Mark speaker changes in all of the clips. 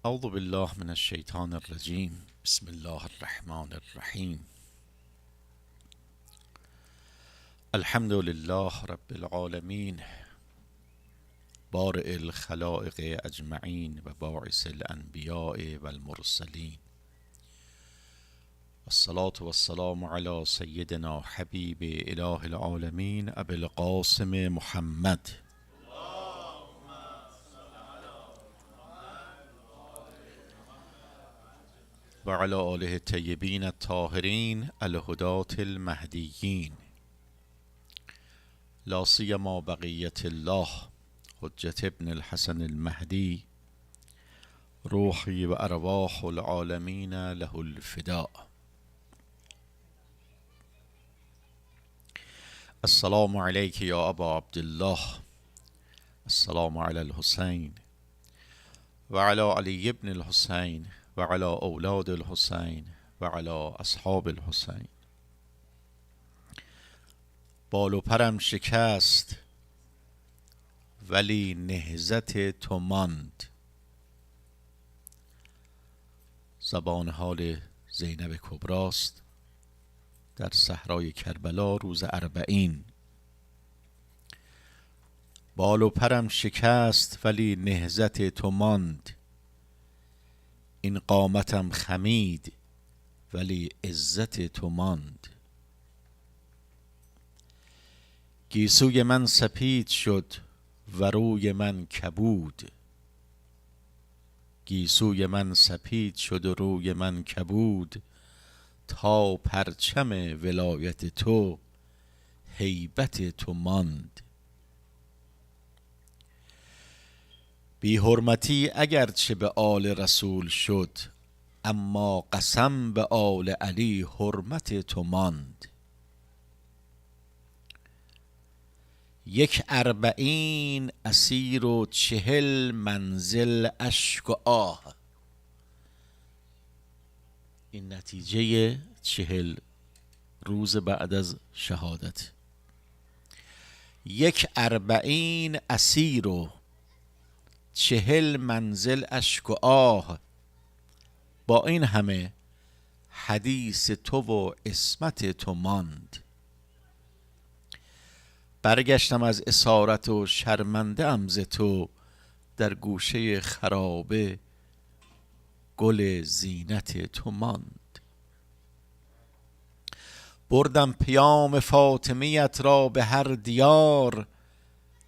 Speaker 1: اعوذ بالله من الشیطان الرجیم. بسم الله الرحمن الرحیم. الحمد لله رب العالمین، بارئ الخلائق اجمعین و باعث الانبیاء والمرسلین، والصلاة والسلام علی سیدنا حبیب اله العالمین ابی القاسم محمد و علی آله الطیبین الطاهرین الهداة المهدیین، لا سیما بقیة الله حجة ابن الحسن المهدی، روحی و ارواح العالمین له الفداء. السلام علیک یا ابا عبدالله، السلام علی الحسین و علی علی ابن الحسین و علی اولاد الحسین و علی اصحاب الحسین. بال و پرم شکست ولی نهضت تو ماند. زبان حال زینب کبراست در صحرای کربلا روز اربعین. بال و پرم شکست ولی نهضت تو ماند، این قامتم خمید ولی عزت تو ماند. گیسوی من سپید شد و روی من کبود، گیسوی من سپید شد و روی من کبود، تا پرچم ولایت تو هیبت تو ماند. بی حرمتی اگرچه به آل رسول شد، اما قسم به آل علی حرمت تو ماند. یک اربعین اسیر و 40 منزل اشک و آه. این نتیجه 40 روز بعد از شهادت. یک اربعین اسیر و 40 منزل اشک و آه، با این همه حدیث تو و عصمت تو ماند. برگشتم از اسارت و شرمنده ام ز تو، در گوشه خرابه گل زینت تو ماند. بردم پیام فاطمیت را به هر دیار،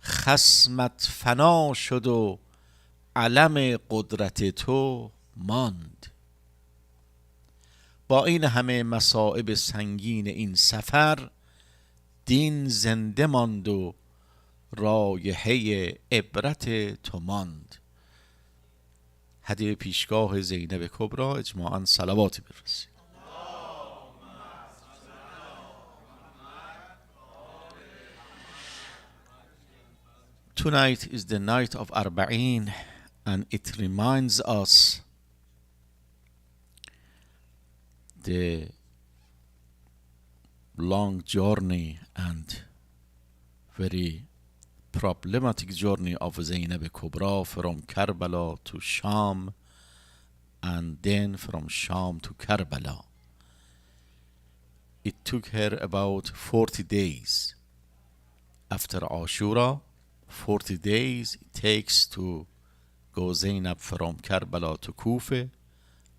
Speaker 1: خصمت فنا شد و علم قدرت تو ماند. با این همه مصائب سنگین این سفر، دین زنده ماند و رایحه عبرت تو ماند. هدیه پیشگاه زینب کبرا، اجماعاً صلوات بفرستید. Tonight is the night of Arba'in, and it reminds us the long journey and very problematic journey of Zainab Kubra from Karbala to Sham, and then from Sham to Karbala. It took her about 40 days. After Ashura, 40 days it takes to go Zainab from Karbala to Kufa,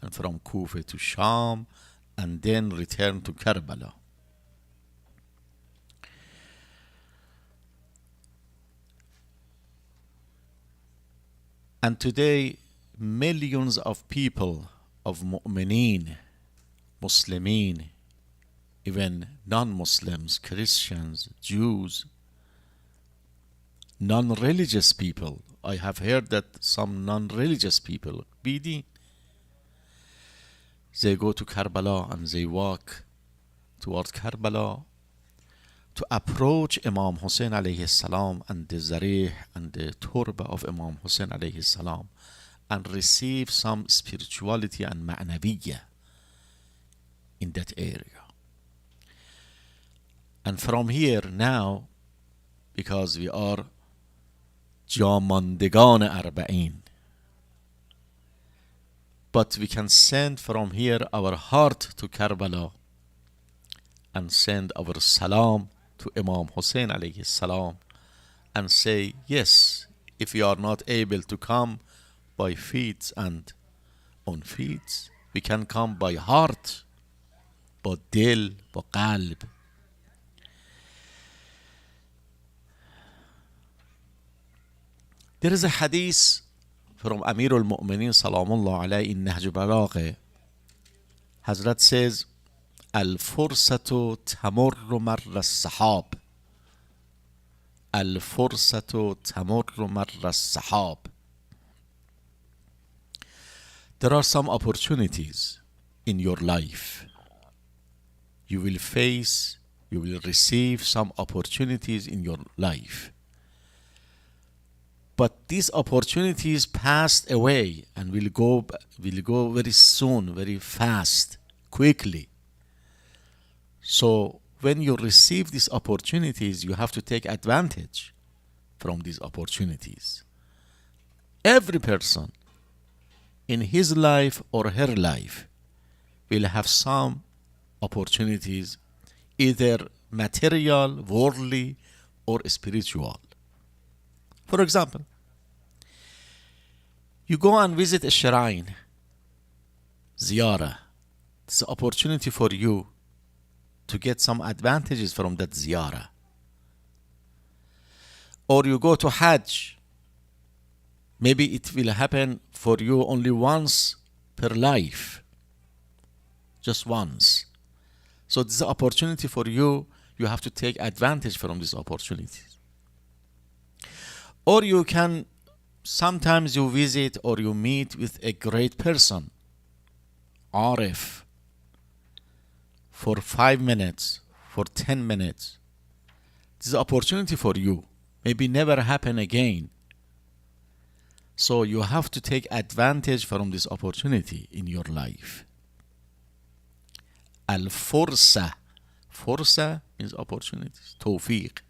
Speaker 1: and from Kufa to Sham, and then return to Karbala. And today, millions of people, of mu'mineen, Muslimin, even non-Muslims, Christians, Jews, non-religious people. I have heard that some non-religious people, Bidi, they go to Karbala and they walk towards Karbala to approach Imam Hussein alayhi salam and the Zarih and the turba of Imam Hussein alayhi salam, and receive some spirituality and ma'naviyya in that area. And from here now, because we are جاماندگان اربعین، But we can send from here our heart to Karbala and send our salam to Imam Hussein alayhi salam and say, yes, if you are not able to come by feet and on feet, we can come by heart, با دل، با قلب. There is a hadith from Amir al-Mu'minin Salamullah alayhi in Nahj al-Balagha. Hazrat says, Al-fursatu tamurru marra as-sahab. Al-fursatu tamurru marra as-sahab. There are some opportunities in your life. You will face, you will receive some opportunities in your life. But these opportunities passed away and will go very soon, very fast, quickly. So when you receive these opportunities, you have to take advantage from these opportunities. Every person in his life or her life will have some opportunities, either material, worldly, or spiritual. For example, you go and visit a shrine, ziyarah. It's an opportunity for you to get some advantages from that ziyarah. Or you go to Hajj. Maybe it will happen for you only once per life. Just once. So this is an opportunity for you. You have to take advantage from these opportunities. Or you can, sometimes you visit or you meet with a great person, Arif, for 5 minutes, for 10 minutes. This is an opportunity for you. Maybe never happen again. So you have to take advantage from this opportunity in your life. Al-fursa. Fursa means opportunities. Tawfiq.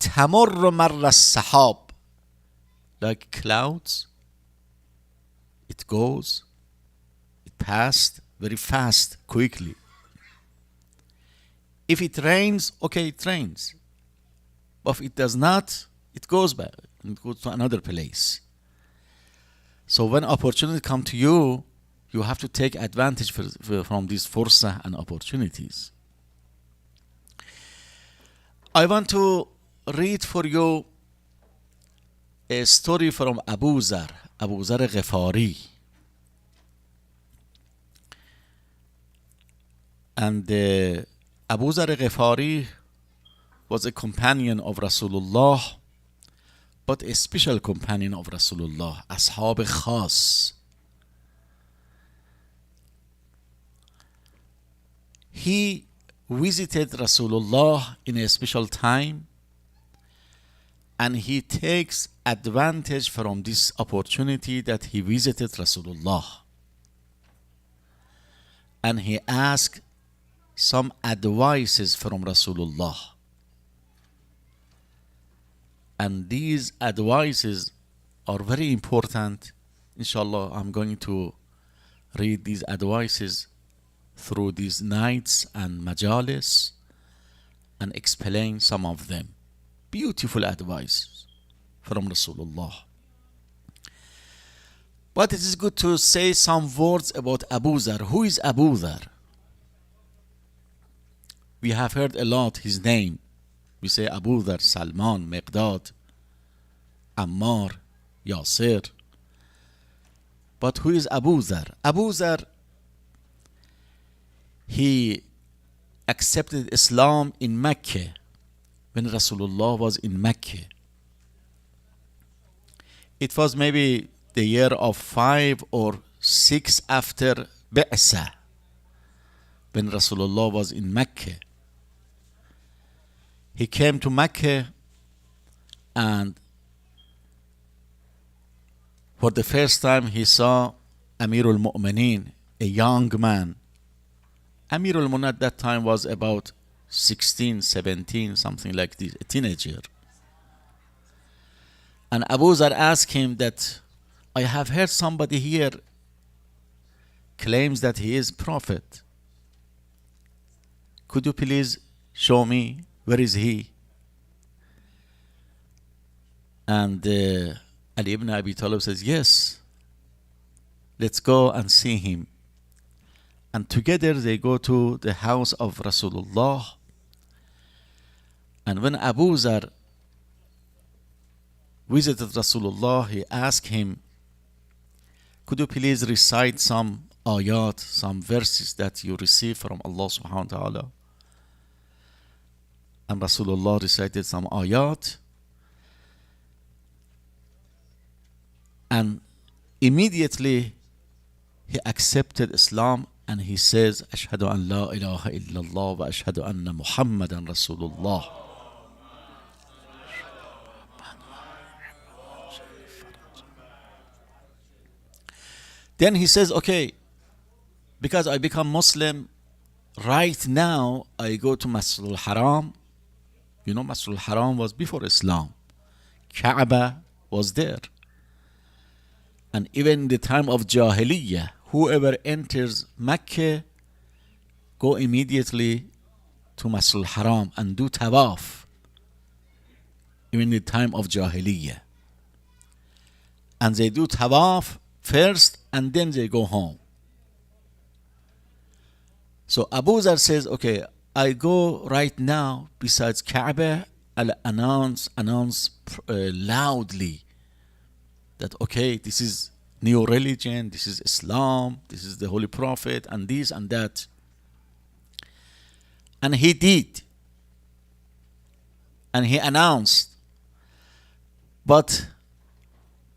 Speaker 1: Tamurru marra as-sahab. Like clouds. It goes. It passed very fast, quickly. If it rains, okay, it rains. But if it does not, it goes back. And go to another place. So when opportunity come to you, you have to take advantage from these fursa and opportunities. I want to read for you a story from Abu Dharr Ghifari. And Abu Dharr Ghifari was a companion of Rasulullah, but a special companion of Rasulullah, Ashab Khas. He visited Rasulullah in a special time, and he takes advantage from this opportunity that he visited Rasulullah. And he asked some advices from Rasulullah. And these advices are very important. Inshallah, I'm going to read these advices through these nights and majalis and explain some of them. Beautiful advice from Rasulullah. But it is good to say some words about Abu Dharr. Who is Abu Dharr? We have heard a lot his name. We say Abu Dharr, Salman, Miqdad, Ammar, Yasir. But who is Abu Dharr? Abu Dharr, he accepted Islam in Mecca when Rasulullah was in Mecca. It was maybe the year of 5 or 6 after Bi'sa, when Rasulullah was in Mecca. He came to Mecca, and for the first time he saw Amir al-Mu'minin, a young man. Amir al-Mu'minin at that time was about 16, 17, something like this, a teenager. And Abu Dharr asked him that, I have heard somebody here claims that he is prophet. Could you please show me where is he? And Ali ibn Abi Talib says, yes, let's go and see him. And together they go to the house of Rasulullah. And when Abu Dharr visited Rasulullah, he asked him, could you please recite some ayat, some verses that you received from Allah subhanahu wa ta'ala? And Rasulullah recited some ayat. And immediately he accepted Islam and he says, Ashhadu an la ilaha illallah wa ashhadu anna Muhammadan Rasulullah. Then he says, okay, because I become Muslim, right now I go to Masjid al-Haram. You know, Masjid al-Haram was before Islam. Kaaba was there. And even in the time of Jahiliyyah, whoever enters Mecca, go immediately to Masjid al-Haram and do tawaf. Even in the time of Jahiliyyah. And they do tawaf first and then they go home. So Abu Dharr says, okay, I go right now besides Kaaba, I'll announce loudly that, okay, this is new religion, this is Islam, this is the Holy Prophet, and this and that. And he did. And he announced. But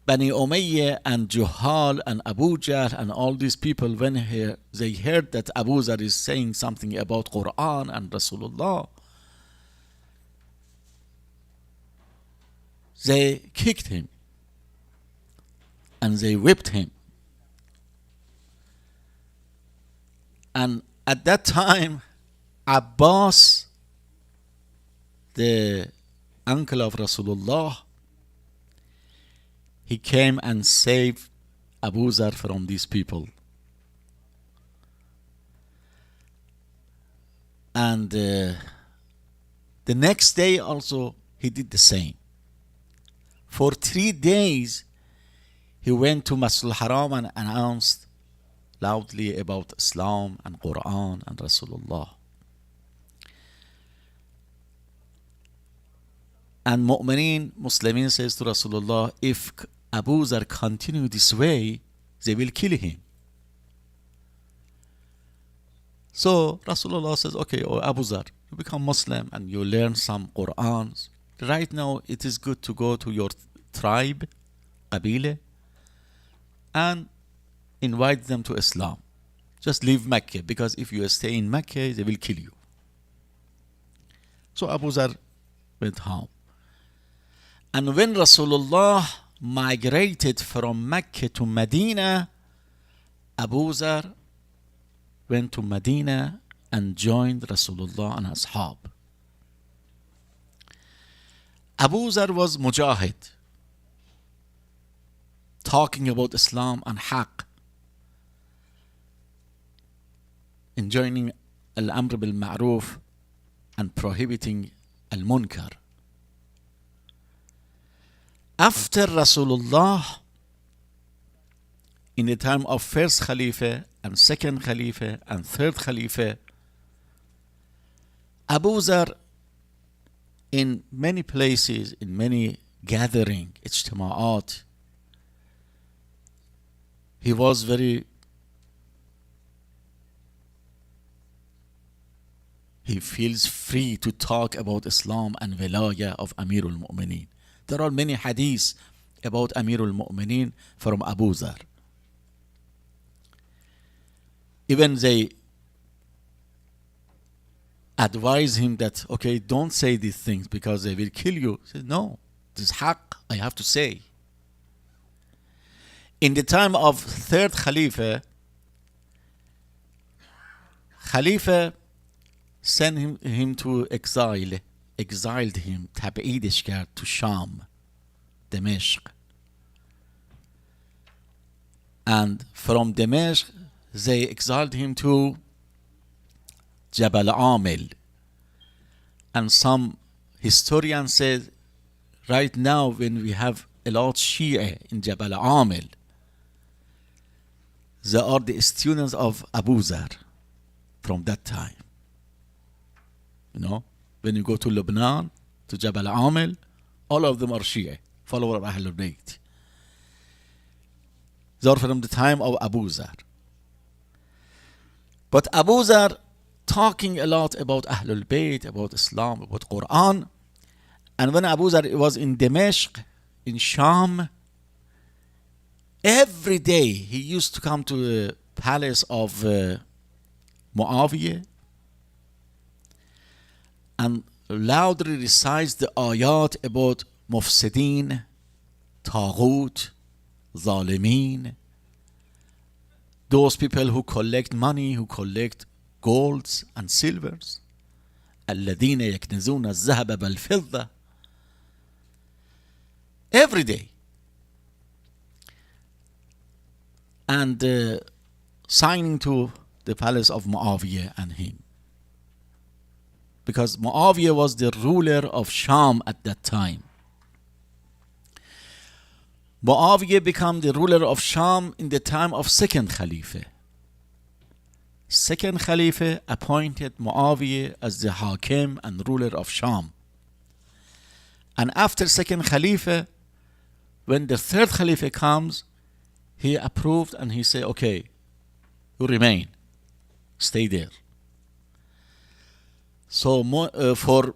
Speaker 1: Bani Umayyah and Juhal and Abu Jahl and all these people, when they heard that Abu Dharr is saying something about Quran and Rasulullah, they kicked him and they whipped him. And at that time, Abbas, the uncle of Rasulullah, he came and saved Abu Dharr from these people. And the next day also, he did the same. For 3 days, he went to Masjid al-Haram and announced loudly about Islam and Quran and Rasulullah. And Mu'mineen, Muslimin says to Rasulullah, if Abu Dharr continue this way, they will kill him. So Rasulullah says, okay, oh Abu Dharr, you become Muslim and you learn some Qur'an. Right now it is good to go to your tribe, Qabila, and invite them to Islam. Just leave Mecca, because if you stay in Mecca, they will kill you. So Abu Dharr went home. And when Rasulullah migrated from Mecca to Medina, Abu Dharr went to Medina and joined Rasulullah and Ashab. Abu Dharr was Mujahid, talking about Islam and Haqq, enjoining Al-Amr bil-Ma'ruf and prohibiting Al-Munkar. After Rasulullah, in the time of first Khalifa and second Khalifa and third Khalifa, Abu Dharr, in many places, in many gathering, ijtima'at, he was he feels free to talk about Islam and Wilayah of Amirul Mu'mineen. There are many hadiths about Amirul Mu'mineen from Abu Dharr. Even they advise him that, okay, don't say these things because they will kill you. He says, no, this is haqq, I have to say. In the time of third Khalifa, Khalifa sent him to exile, exiled him, تبعیدش کرد to Sham, Dimashq. And from Dimashq, they exiled him to Jabal Amil. And some historians said, right now when we have a lot Shia in Jabal Amil, they are the students of Abu Dharr from that time. You know, when you go to Lebanon, to Jabal Amil, all of them are Shia, follower of Ahlul Bayt. They are from the time of Abu Dharr. But Abu Dharr talking a lot about Ahlul Bayt, about Islam, about Quran. And when Abu Dharr was in Damascus, in Sham, every day he used to come to the palace of Muawiyah and loudly recites the ayat about Mufsideen, Taghut, Zalimin, those people who collect money, who collect golds and silvers. الذين يكنزون الذهب والفضة. Every day. And signing to the palace of Muawiyah and him. Because Muawiyah was the ruler of Sham at that time. Muawiyah became the ruler of Sham in the time of second Khalifa. Second Khalifa appointed Muawiyah as the Hakim and ruler of Sham. And after second Khalifa, when the third Khalifa comes, he approved and he said, okay, you remain, stay there. So for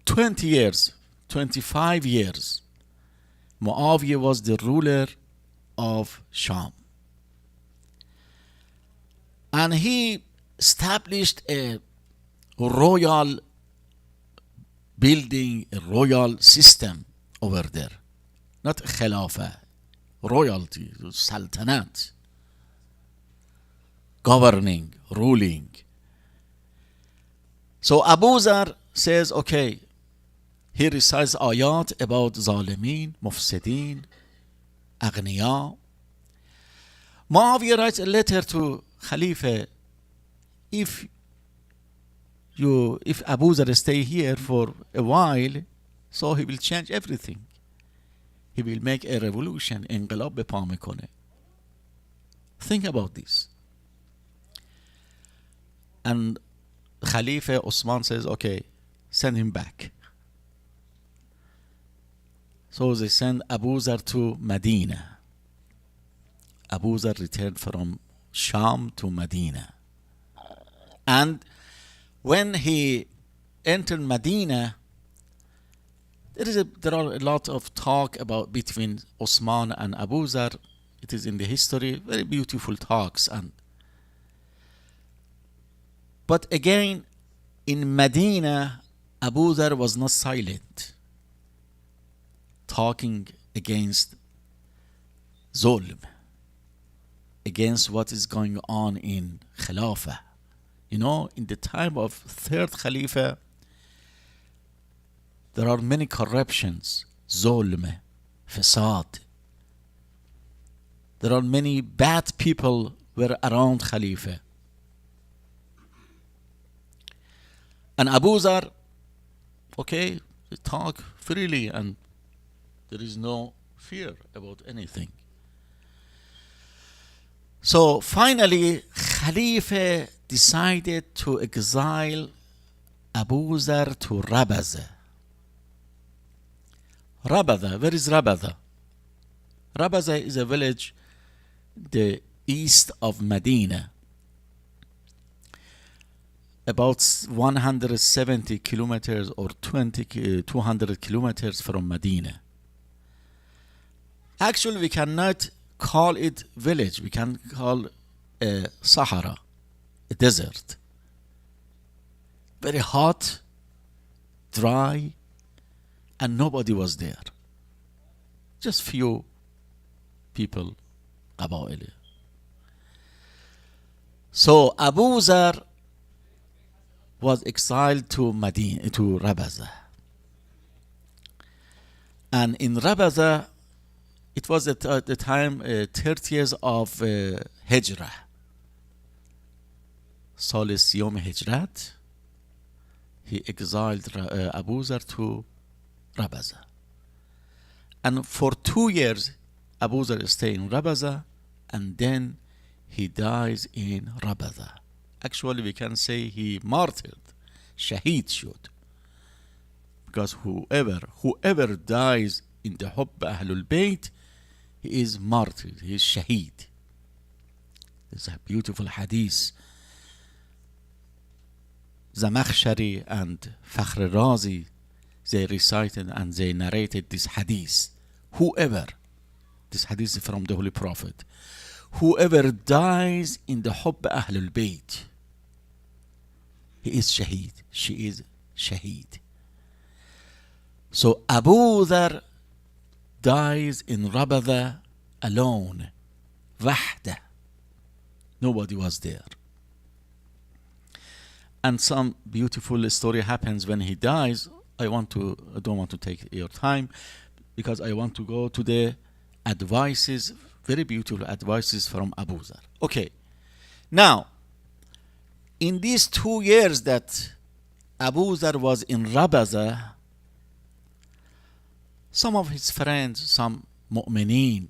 Speaker 1: 20 years, 25 years, Muawiyah was the ruler of Sham. And he established a royal building, a royal system over there. Not Khilafah, royalty, sultanate, governing, ruling. So Abu Dharr says, okay, he recites ayat about Zalimin, Mufsideen, Aghniya. Muawiyah writes a letter to Khalifa, if Abu Dharr stay here for a while, so he will change everything. He will make a revolution, انقلاب به پا میکنه. Think about this. And Khalifa Osman says, okay, send him back. So they send Abu Dharr to Medina. Abu Dharr returned from Sham to Medina. And when he entered Medina, there are a lot of talk about between Osman and Abu Dharr. It is in the history, very beautiful talks. But again, in Medina, Abu Dharr was not silent, talking against zulm, against what is going on in Khilafah. You know, in the time of third Khalifa, there are many corruptions, zulm, fasad. There are many bad people were around Khalifa. And Abu Dharr, okay, they talk freely and there is no fear about anything. So finally, Khalifa decided to exile Abu Dharr to Rabazah. Rabazah, where is Rabazah? Rabazah is a village the east of Medina, about 170 kilometers or 200 kilometers from Medina. Actually, we cannot call it village. We can call a Sahara, a desert. Very hot, dry, and nobody was there. Just few people, Qabail. So Abu Dharr was exiled to Medina, to Rabazah. And in Rabazah, it was at the time 30 years of Hijrah, سال 30 هجرت he exiled Abu Dharr to Rabaza. And for 2 years, Abu Dharr stayed in Rabaza, and then he dies in Rabaza. Actually, we can say he martyred, shaheed shud. Because whoever dies in the Hubb Ahlul Bayt, he is martyred, he is shaheed. There's a beautiful hadith. Zamakhshari and Fakhr Razi, they recited and they narrated this hadith. This hadith is from the Holy Prophet, whoever dies in the Hubb Ahlul Bayt, he is shaheed, she is shaheed. So Abu Dharr dies in Rabaza alone, wahda. Nobody was there. And some beautiful story happens when he dies. I don't want to take your time, because I want to go to the advices, very beautiful advices from Abu Dharr. Okay, now, in these 2 years that Abu Dharr was in Rabaza, some of his friends, some mu'mineen,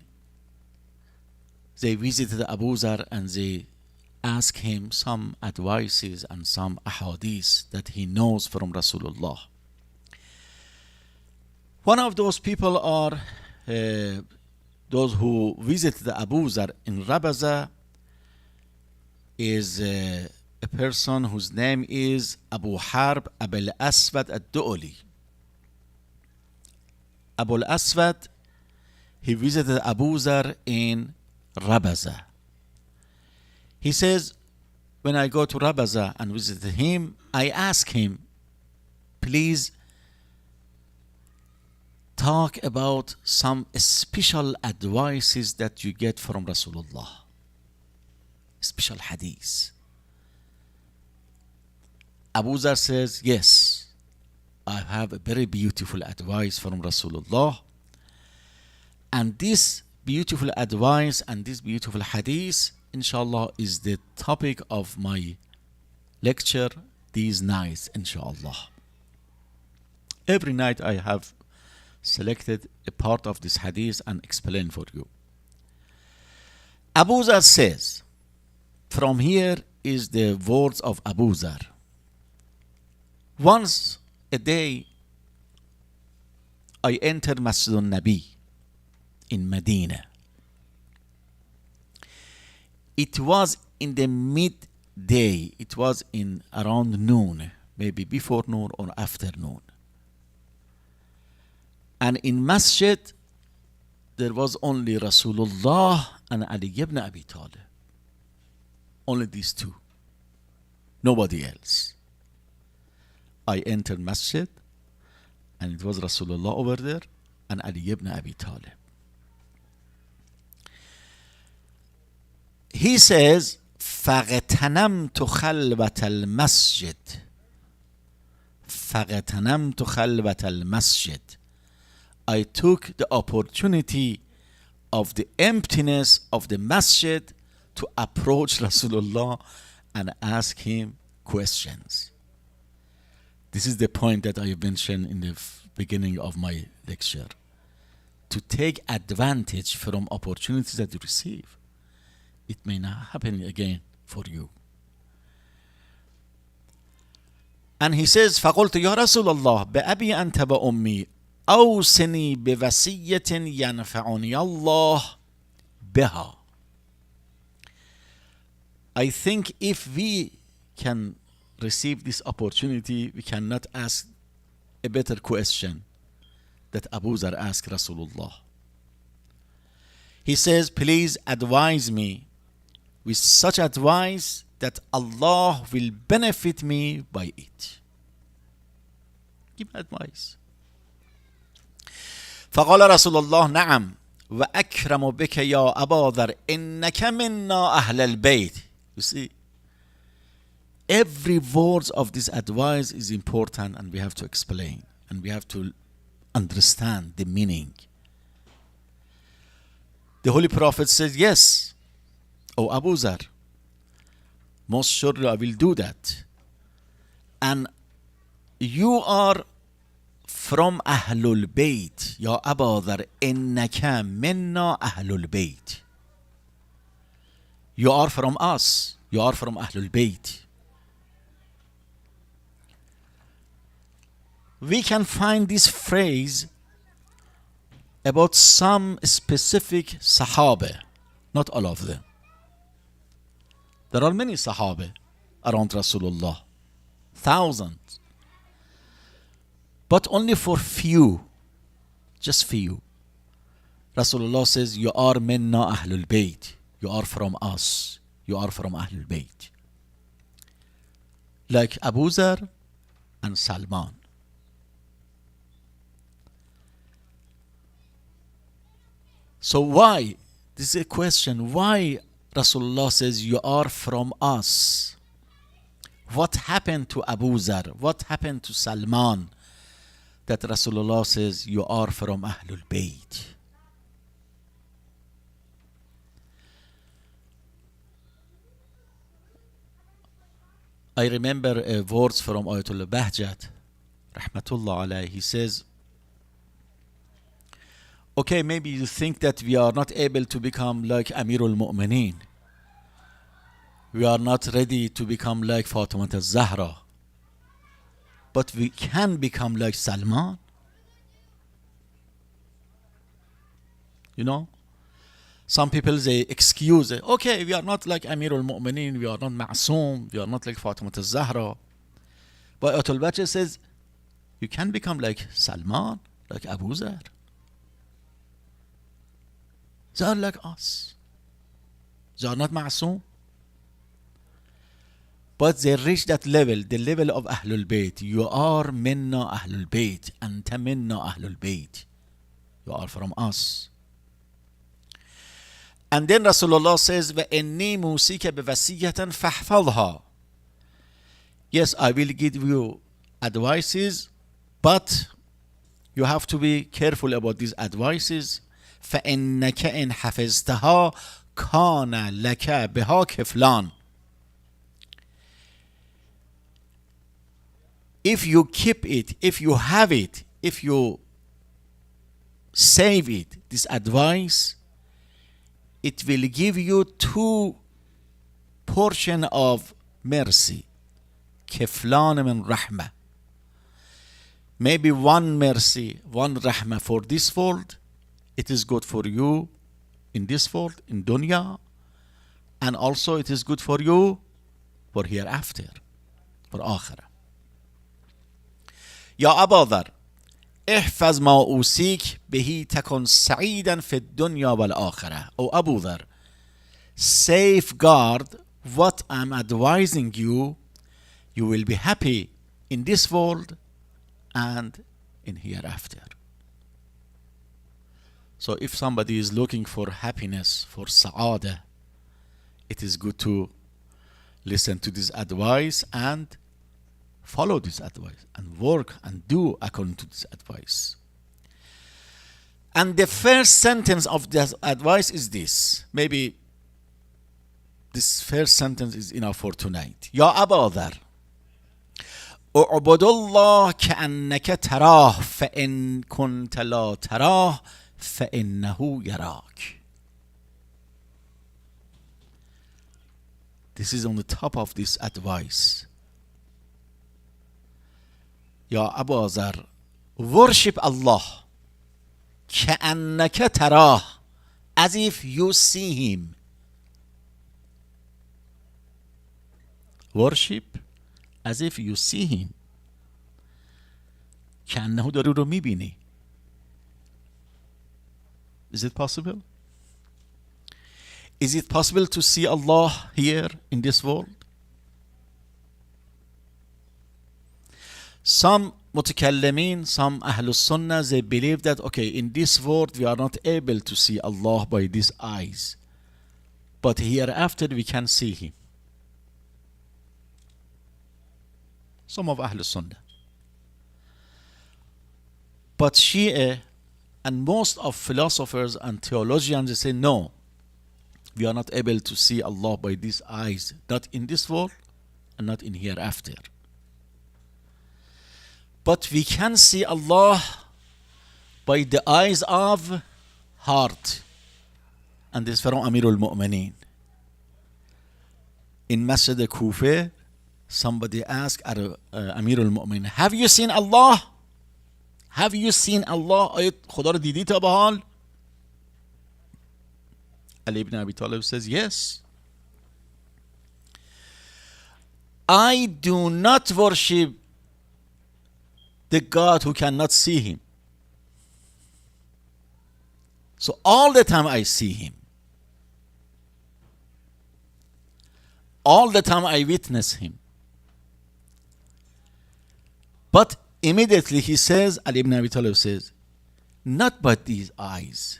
Speaker 1: they visited Abu Dharr and they asked him some advices and some ahadith that he knows from Rasulullah. One of those people are those who visited Abu Dharr in Rabaza is a person whose name is Abu Harb Abul Aswad al-Du'li. Abu al-Aswad, he visited Abu Dharr in Rabaza. He says, when I go to Rabaza and visit him, I ask him, please talk about some special advices that you get from Rasulullah. Special hadith. Abu Dharr says, yes, I have a very beautiful advice from Rasulullah. And this beautiful advice and this beautiful hadith, inshallah, is the topic of my lecture these nights, inshallah. Every night I have selected a part of this hadith and explain for you. Abu Dharr says, from here is the words of Abu Dharr. Once a day, I entered Masjid Al-Nabi in Medina. It was in the midday. It was in around noon, maybe before noon or after noon. And in Masjid, there was only Rasulullah and Ali ibn Abi Talib. Only these two. Nobody else. I entered Masjid, and it was Rasulullah over there and Ali ibn Abi Talib. He says, فَغَتَنَمْتُ خَلْوَةَ الْمَسْجِدِ فَغَتَنَمْتُ خَلْوَةَ الْمَسْجِدِ I took the opportunity of the emptiness of the masjid to approach Rasulullah and ask him questions. This is the point that I mentioned in the beginning of my lecture. To take advantage from opportunities that you receive. It may not happen again for you. And he says, فَقُلْتُ يَا رَسُولَ اللَّهِ بِأَبِي أَنْتَ بَأُمِّي أَوْصِنِي بِوَصِيَّةٍ يَنْفَعُنِي اللَّهُ بِهَا. I think if we can receive this opportunity, we cannot ask a better question that Abu Dharr asked Rasulullah. He says, please advise me with such advice that Allah will benefit me by it. Give advice. فقال رسول الله نعم وأكرم بك يا أبا ذر إنك منا أهل البيت. You see, every word of this advice is important, and we have to explain and we have to understand the meaning. The Holy Prophet says, yes, O Abu Dharr, Most surely I will do that. And you are from Ahlul Bayt. Ya Abu Dharr, innaka minna Ahlul Bayt. You are from us. You are from Ahlul Bayt. We can find this phrase about some specific Sahaba, not all of them. There are many Sahaba around Rasulullah, thousands, but only for few, just few. Rasulullah says, you are minna Ahlul Bayt. You are from us. You are from Ahlul Bayt. Like Abu Dharr and Salman. So why? This is a question. Why Rasulullah says you are from us? What happened to Abu Dharr? What happened to Salman? That Rasulullah says you are from Ahlul Bayt. I remember a words from Ayatollah Bahjat, Rahmatullah alayhi. He says, okay, maybe you think that we are not able to become like Amirul Mu'mineen. We are not ready to become like Fatima al-Zahra. But we can become like Salman. You know? Some people, they excuse it. Okay, we are not like Amirul Mu'mineen. We are not Ma'soom. We are not like Fatima al-Zahra. But Ayatollah Bahjat says, you can become like Salman, like Abu Dharr. They are like us. They are not ma'soom. But they reach that level, the level of Ahlul Bayt. You are minna Ahlul Bayt. Anta minna Ahlul Bayt. You are from us. And then Rasulullah says, وَإِنِّي مُوسِيكَ بِوَسِيَّةً فَاحْفَظْهَا. Yes, I will give you advices, but you have to be careful about these advices. فَإِنَّكَ إِنْ حَفِظْتَهَا كَانَ لَكَ بِهَا كِفْلَانٌ. If you keep it, if you have it, if you save it, this advice, it will give you two portion of mercy. كِفْلَانٌ مِنْ رَحْمَةٍ. Maybe one mercy, one rahmah for this world. It is good for you in this world, in dunya, and also it is good for you for hereafter, for akhirah. Ya Abu Dharr, احفظ ما أوصيك به تكن سعيدا في الدنيا والآخرة. O Abu Dharr, safeguard what I'm advising you. You will be happy in this world and in hereafter. So if somebody is looking for happiness, for sa'adah, it is good to listen to this advice and follow this advice and work and do according to this advice. And the first sentence of this advice is this. Maybe this first sentence is enough for tonight. Ya Abu Dharr, اعبد الله كأنك تراه فإن كنت لا تراه فإنه يراك. This is on the top of this advice. Ya Abu Dharr, worship Allah كأنك تراه, as if you see him. Worship as if you see him. كأنه داری رو میبینی. Is it possible? Is it possible to see Allah here in this world? Some mutakallimin, some Ahlul Sunnah, they believe that, okay, in this world we are not able to see Allah by these eyes, but hereafter we can see him. Some of Ahlul Sunnah. But Shia and most of philosophers and theologians, they say no. We are not able to see Allah by these eyes, not in this world and not in hereafter. But we can see Allah by the eyes of heart. And this is from Amir al-Mu'mineen. In Masjid Kufa, somebody asked Amir al-Mu'mineen, have you seen Allah? Have you seen Allah? آیا خدا رو دیدی تا به حال؟ Ali ibn Abi Talib says, yes. I do not worship the God who cannot see him. So all the time I see him. All the time I witness him. But immediately he says, Ali ibn Abi Talib says, not by these eyes,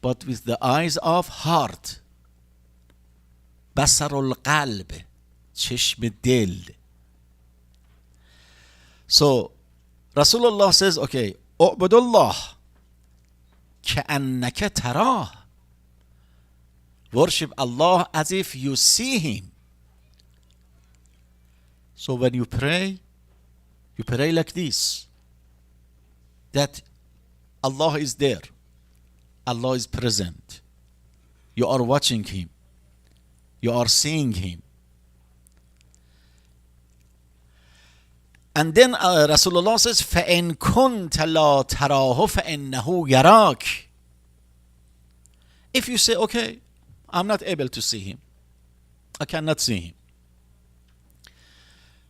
Speaker 1: but with the eyes of heart. بصر القلب, چشم دل. So Rasulullah says, okay, اعبد الله كأنك تراه. Worship Allah as if you see him. So when you pray like this, that Allah is there. Allah is present. You are watching him. You are seeing him. And then Rasulullah says, فَإِن كُنْتَ لَا تَرَاهُ فَإِنَّهُ يَرَاكَ. If you say, okay, I'm not able to see him, I cannot see him.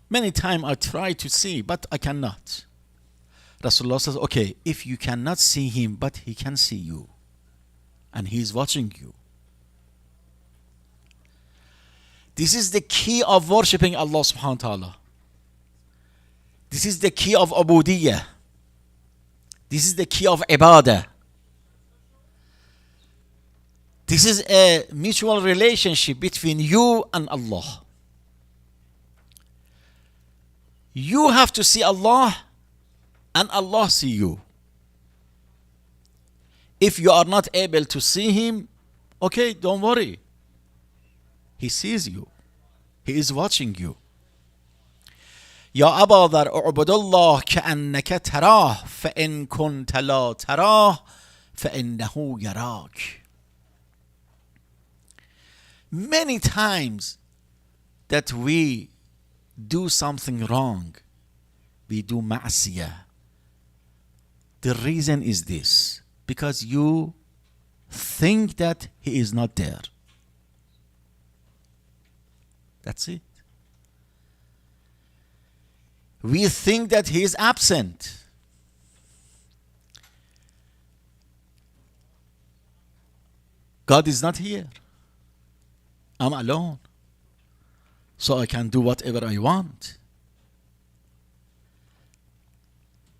Speaker 1: Many times I try to see, but I cannot. Rasulullah says, okay, if you cannot see him, but he can see you, and he is watching you. This is the key of worshipping Allah subhanahu wa ta'ala. This is the key of ubudiyah. This is the key of ibadah. This is a mutual relationship between you and Allah. You have to see Allah and Allah see you. If you are not able to see him, okay, don't worry. He sees you. He is watching you. يا أبا ذر اعبد الله كأنك تراه فإن كنت لا تراه فإنه يراك. Many times that we do something wrong, we do ma'asiyah. The reason is this, because you think that he is not there. That's it. We think that he is absent. God is not here. I'm alone. So I can do whatever I want.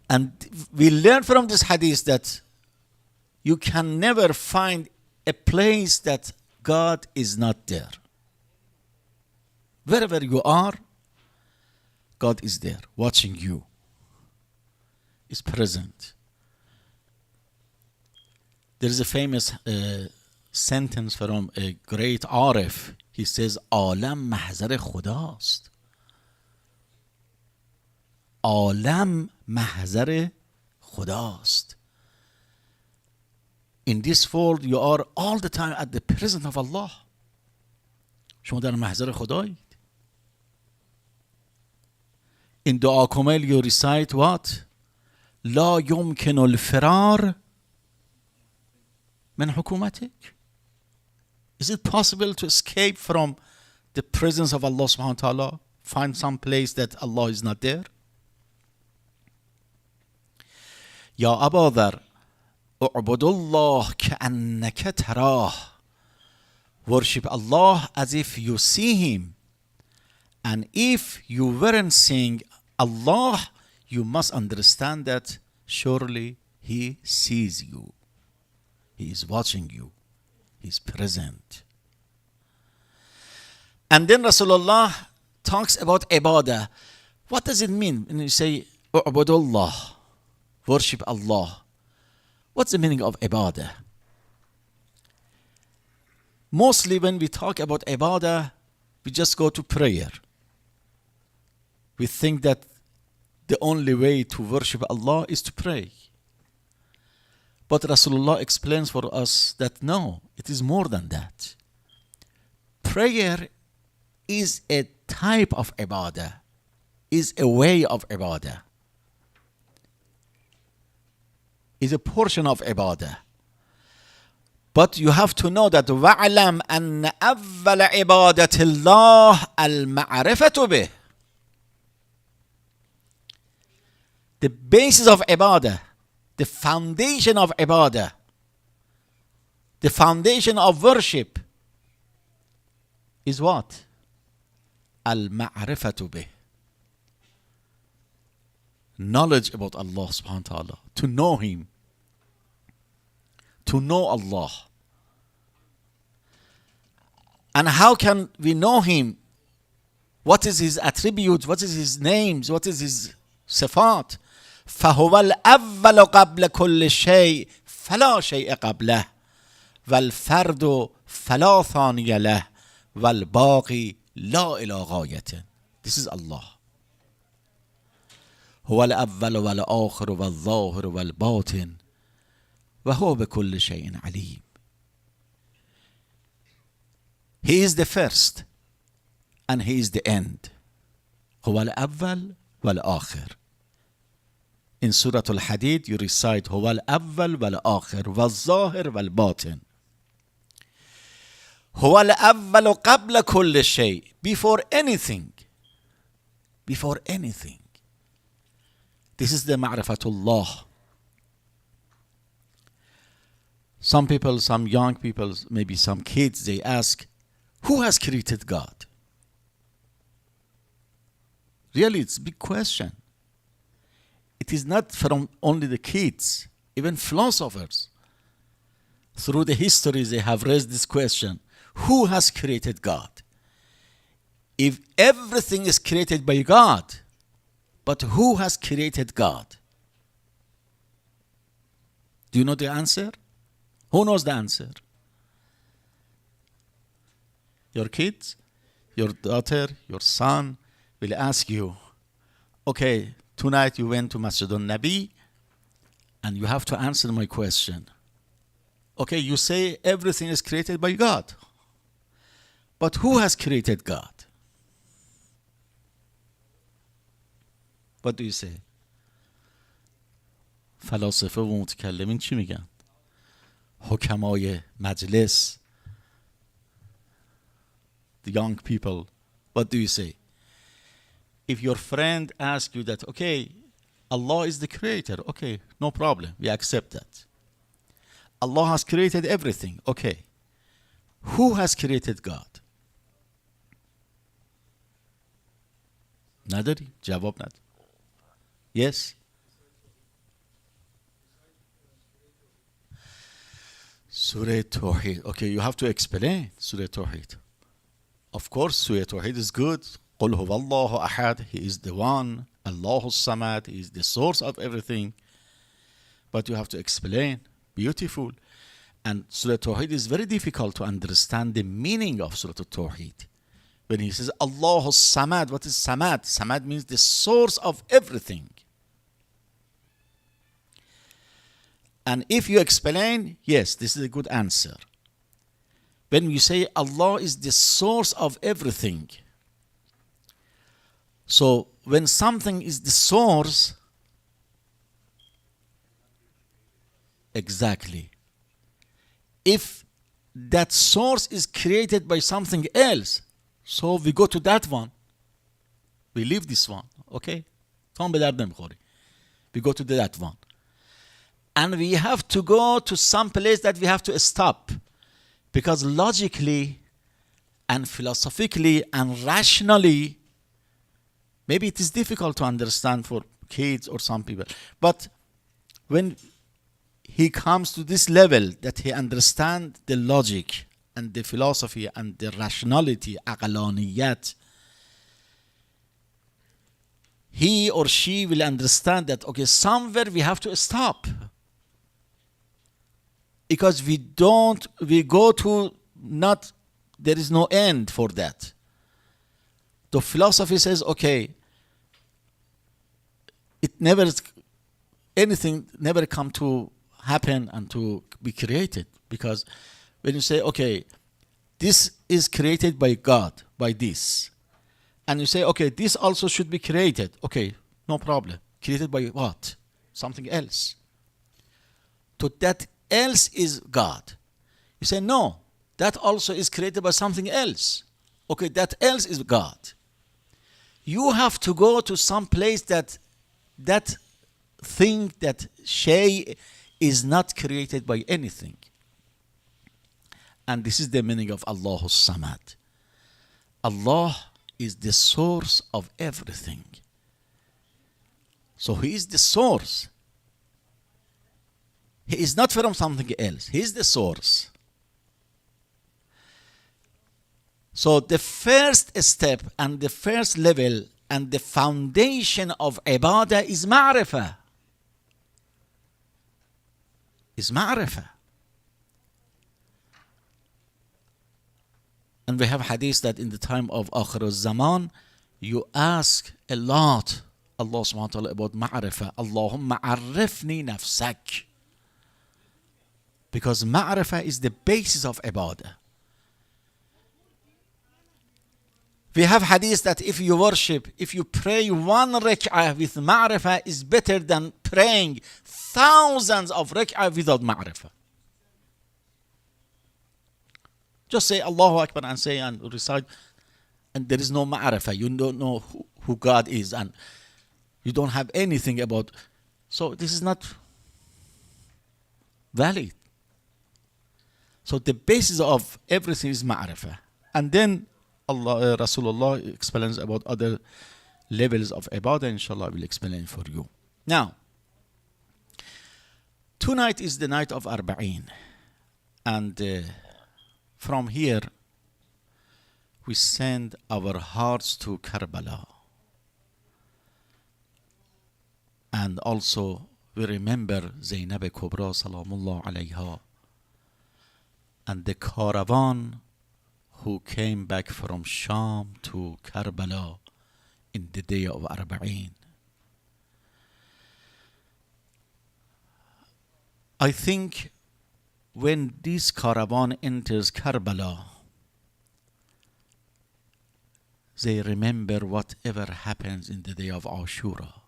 Speaker 1: And we learn from this hadith that you can never find a place that God is not there. Wherever you are, God is there, watching you, is present. There is a famous sentence from a great Arif. He says, عالم محضر خداست. عالم محضر خداست. In this world, you are all the time at the presence of Allah. شما در محضر خدایید. In دعا کامل you recite what? لا يمكن الفرار من حكومتك. Is it possible to escape from the presence of Allah subhanahu wa ta'ala? Find some place that Allah is not there? يا أبا ذر اعبد الله كأنك تراه. Worship Allah as if you see him. And if you weren't seeing Allah, you must understand that surely he sees you. He is watching you. He is present. And then Rasulullah talks about ibadah. What does it mean when you say U'budullah, worship Allah? What's the meaning of ibadah? Mostly when we talk about ibadah, we just go to prayer. We think that the only way to worship Allah is to pray. But Rasulullah explains for us that no, it is more than that. Prayer is a type of ibadah, is a way of ibadah, is a portion of ibadah. But you have to know that وَعْلَمْ أَنَّ أَوَّلَ عِبَادَةِ اللَّهِ الْمَعْرِفَةُ بِهِ. The basis of ibadah, the foundation of ibadah, the foundation of worship is what? Al-ma'rifatu bih. Knowledge about Allah subhanahu wa ta'ala. To know Him. To know Allah. And how can we know Him? What is His attributes? What is His names? What is His sifat? فهو الأول قبل كل شيء فلا شيء قبله والفرد فلا ثاني له والباقي لا إلى غاية. This is Allah. هو الأول والآخر والظاهر والباطن وهو بكل شيء عليم. He is the first and He is the end. هو الأول والآخر. In Surah Al-Hadid, you recite هو الأول والآخر والظاهر والباطن. هو الأول قبل كل شيء. Before anything. Before anything. This is the Ma'rifatullah. Some people, some young people, maybe some kids, they ask, who has created God? Really, it's a big question. It is not from only the kids, even philosophers. Through the histories, they have raised this question. Who has created God? If everything is created by God, but who has created God? Do you know the answer? Who knows the answer? Your kids, your daughter, your son will ask you, okay, tonight you went to Masjid Al-Nabi and you have to answer my question. Okay, you say everything is created by God. But who has created God? What do you say? فلاسفه و متکلمین چی میگن؟ حکمای مجلس, the young people, what do you say? If your friend asks you that, okay, Allah is the creator, okay, no problem, we accept that. Allah has created everything, okay. Who has created God? نداری؟ جواب نداری. Yes? Surah Tawheed. Okay, you have to explain Surah Tawheed. Of course, Surah Tawheed is good. قُلْ هُوَ اللَّهُ أَحَدٌ. He is the one. Allahu Samad. He is the source of everything. But you have to explain. Beautiful. And Surah Tawheed is very difficult to understand the meaning of Surah Tawheed. When he says Allahu Samad, what is Samad? Samad means the source of everything. And if you explain, yes, this is a good answer. When you say Allah is the source of everything, so when something is the source, exactly. If that source is created by something else, so we go to that one. We leave this one, okay? We go to that one. And we have to go to some place that we have to stop. Because logically and philosophically and rationally, maybe it is difficult to understand for kids or some people. But when he comes to this level that he understands the logic and the philosophy and the rationality, aqlaniyat, he or she will understand that, okay, somewhere we have to stop. Because we go to not, there is no end for that. The philosophy says, okay, it never, anything never come to happen and to be created. Because when you say, okay, this is created by God, by this, and you say, okay, this also should be created, okay, no problem. Created by what? Something else. So that else is God. You say, no, that also is created by something else. Okay, that else is God. You have to go to some place that thing, that shay is not created by anything. And this is the meaning of Allahus Samad. Allah is the source of everything. So He is the source. He is not from something else. He is the source. So the first step and the first level and the foundation of ibadah is ma'rifah. Is ma'rifah. And we have hadith that in the time of Akhir al-Zaman, you ask a lot Allah subhanahu wa ta'ala about ma'rifah. Allahumma arifni nafsak. Because ma'rifah is the basis of ibadah. We have hadith that if you worship, if you pray one rak'ah with ma'rifah, is better than praying thousands of rak'ah without ma'rifah. Just say Allahu Akbar and say and recite, and there is no ma'rifah. You don't know who God is, and you don't have anything about. So this is not valid. So the basis of everything is ma'rifah. And then Rasulullah explains about other levels of ibadah. Inshallah, I will explain for you. Now, tonight is the night of Arba'een. And from here, we send our hearts to Karbala. And also, we remember Zainab Kubra, Salamullah alayha, and the caravan who came back from Sham to Karbala in the day of Arba'een. I think when this caravan enters Karbala, they remember whatever happens in the day of Ashura.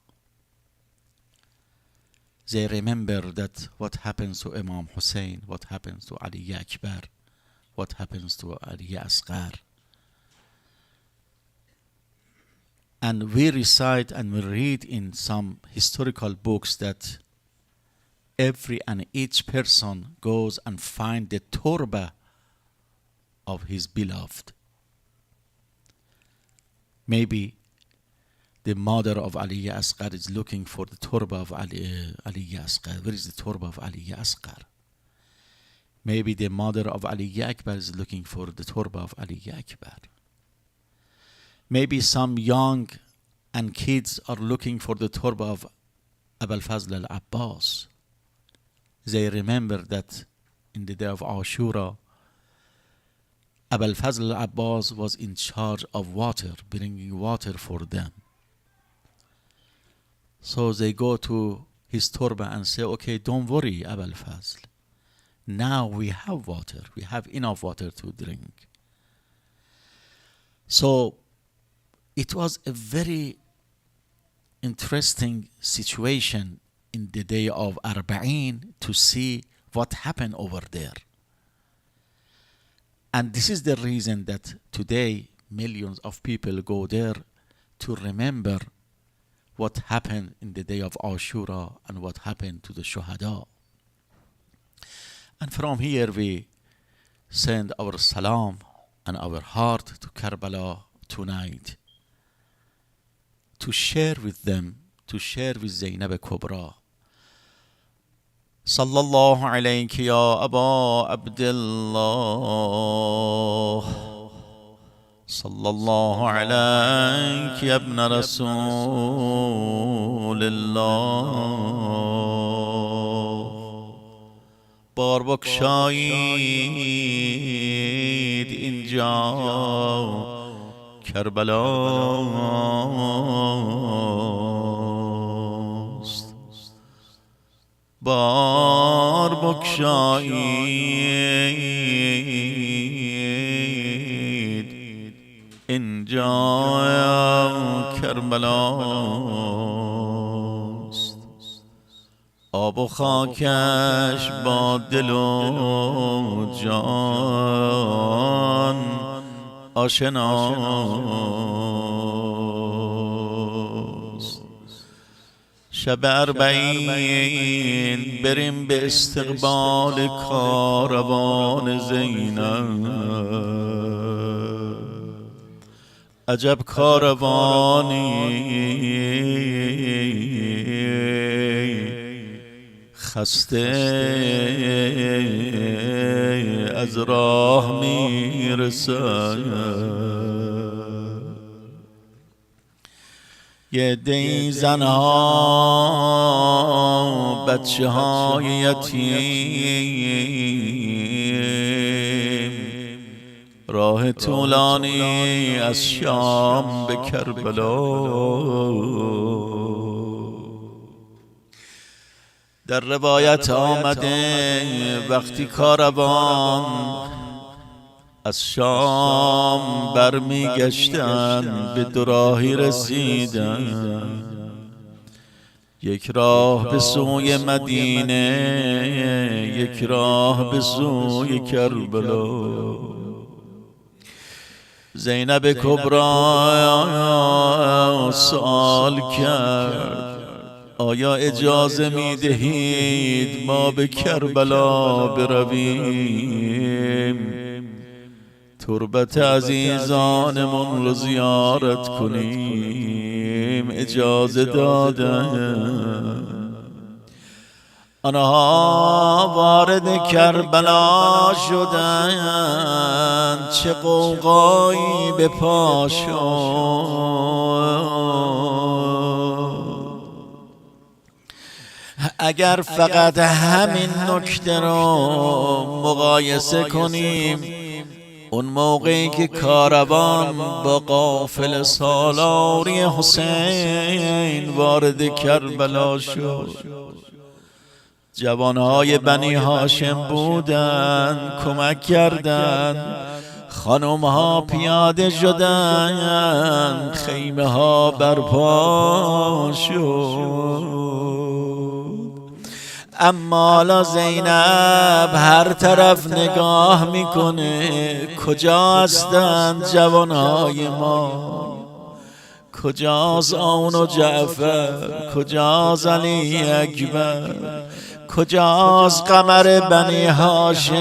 Speaker 1: They remember that what happens to Imam Hussein, what happens to Ali Akbar, what happens to Ali Asghar. And we recite and we read in some historical books that every and each person goes and finds the turba of his beloved. Maybe the mother of Ali Asghar is looking for the turba of Ali Asghar. Where is the turba of Ali Asghar? Maybe the mother of Ali Akbar is looking for the turba of Ali Akbar. Maybe some young and kids are looking for the turba of Abul Fazl al-Abbas. They remember that in the day of Ashura, Abul Fazl al-Abbas was in charge of water, bringing water for them. So they go to his turba and say, okay, don't worry, Abul Fazl. Now we have water. We have enough water to drink. So it was a very interesting situation in the day of Arba'een to see what happened over there. And this is the reason that today millions of people go there to remember what happened in the day of Ashura and what happened to the Shuhada. And from here we send our salam and our heart to Karbala tonight to share with them, to share with Zainab Kubra. Sallallahu alayki ya Aba Abdullah. Sallallahu alayki ya ibn Rasulillah. بار بگشایید اینجا کربلاست، بار بگشایید اینجا کربلاست. آب و خاکش با دل و جان آشناست. شب 40 بریم به استقبال کاروان زینب. عجب کاروانی خسته از راه میرسد. یه عده زنها بچه های یتیم راه طولانی از شام به کربلا. در روایت آمده وقتی کاروان از شام برمیگشتند به دو راهی رسیدند، یک راه به سوی مدینه، یک راه به سوی کربلا. زینب کبری سوال کرد آیا اجازه میدهید ما به کربلا برویم، تربت عزیزانمون رو زیارت کنیم؟ اجازه دادن. آنها وارد کربلا شدند، چه غوغایی به پا شد. اگر فقط همین نکته رو مقایسه کنیم، اون موقعی که کاروان با قافله سالاری حسین وارد کربلا شد، جوانهای بنی هاشم بودن، کمک کردند، خانمها پیاده شدند، خیمه ها برپا شد. اما حالا زینب هر طرف نگاه میکنه، کجا هستند جوانهای ما؟ کجاست آون و جعفر؟ کجاست علی اکبر؟ کجاست قمر بنی هاشم؟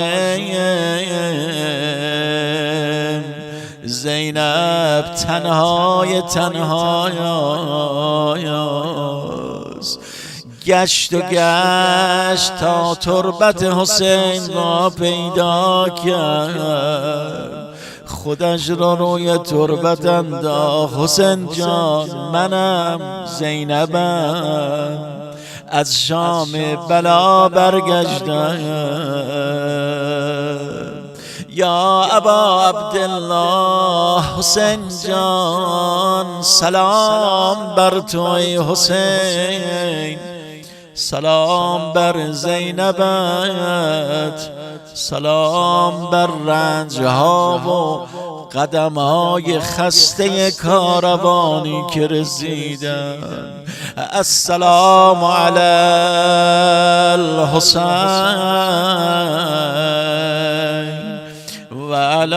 Speaker 1: زینب تنهایاست. گشت و گشت تا تربت حسین را پیدا کرد، خودش را روی تربت انداخت. حسین جان منم، زینبم، از شام بلا برگشتم. یا ابا عبدالله، حسین جان سلام بر تو ای حسین، سلام بر زینبت، سلام بر رنجها و قدمهای خسته کاروانی که رسیدن. السلام علی الحسین و علی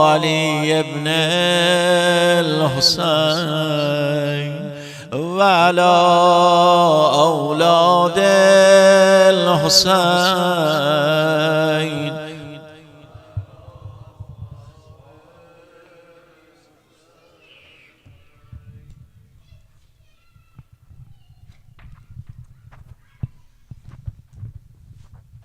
Speaker 1: علی ابن الحسین و علی اولاد الحسین